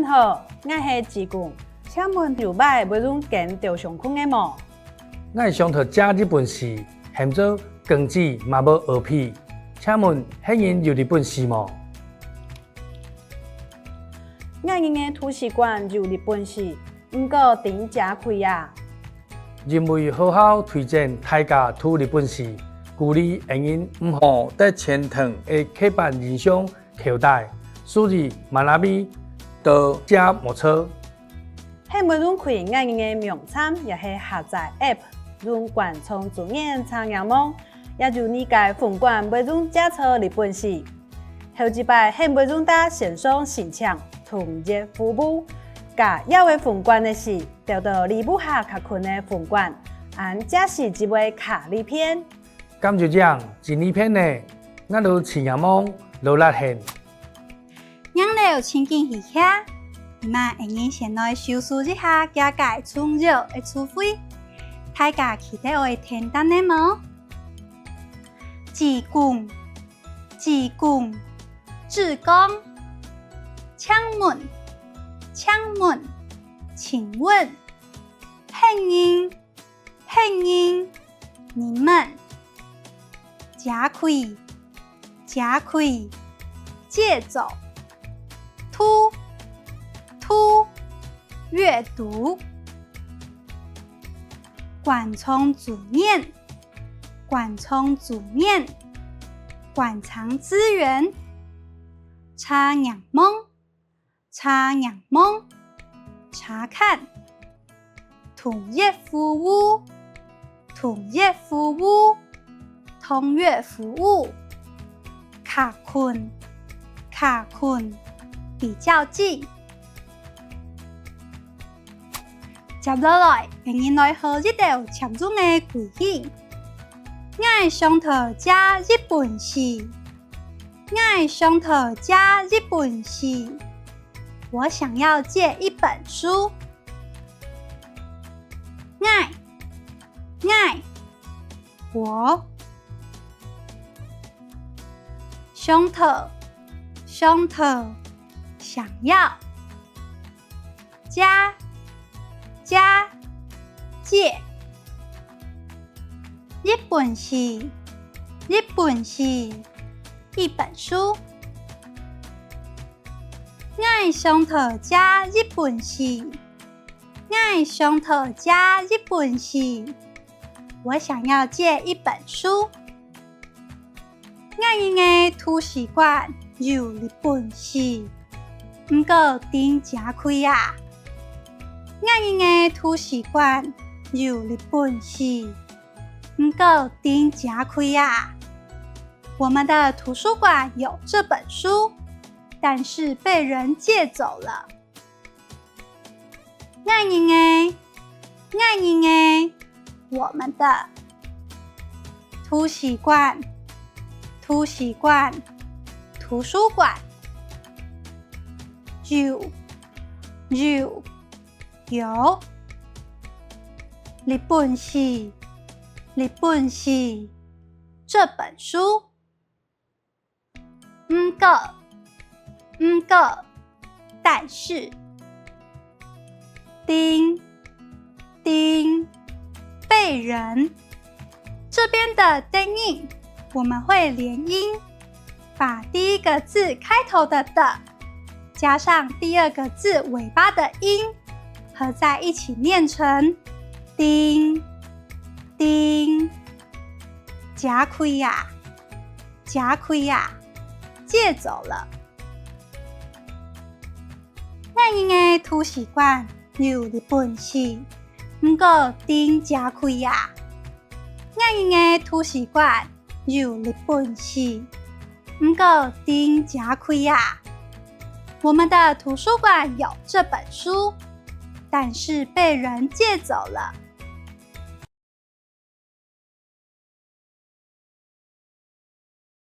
好，我是志工，请问有摆要用跟着上课的吗？我上头教日本史，嫌做光子嘛无学皮，请问迄人有日本史吗？我人的图书馆有日本史，不过顶加开啊。认为好好推荐大家读日本史，鼓励人因唔好在前堂的刻板印象口袋，所以学び到这没错。喺每种开我人的名称，也是下载 App， 用观从主演参仰梦，也就理解本馆每种介绍日本史。后一摆喺每种大线上现场同热服务，甲要为本馆的事，调到离不下较困的本馆，按这是一位卡里片。咁就讲前2篇呢，我就前仰梦罗拉现。养了亲近一下，你们应先来收拾一下家界充热的储费，大家期待会听到的吗？志工，请问，请问，幸运，你们加开，借走。突阅读，管从主念，馆藏资源，查仰梦，查看，统业服务，通阅服务，卡困，比较记。接落来，我来学一道常用的句子。我上头教日本史，我想要借一本书。我上头想要借日本史一本书。我上头教日本史，我想要借一本书。我人的图书馆有日本史，不过顶加开啊。我人的图书馆有日本史，不过顶加开啊。我们的图书馆有这本书，但是被人借走了。我人的，我们的图书馆，有日本史这本书。不过，但是，被人这边的定音我们会连音，把第一个字开头的加上第二个字尾巴的音合在一起念成加开呀，借走了。我人的图书馆有日本史，不过顶加开呀。我人的图书馆有日本史，不过顶加开呀。我们的图书馆有这本书，但是被人借走了。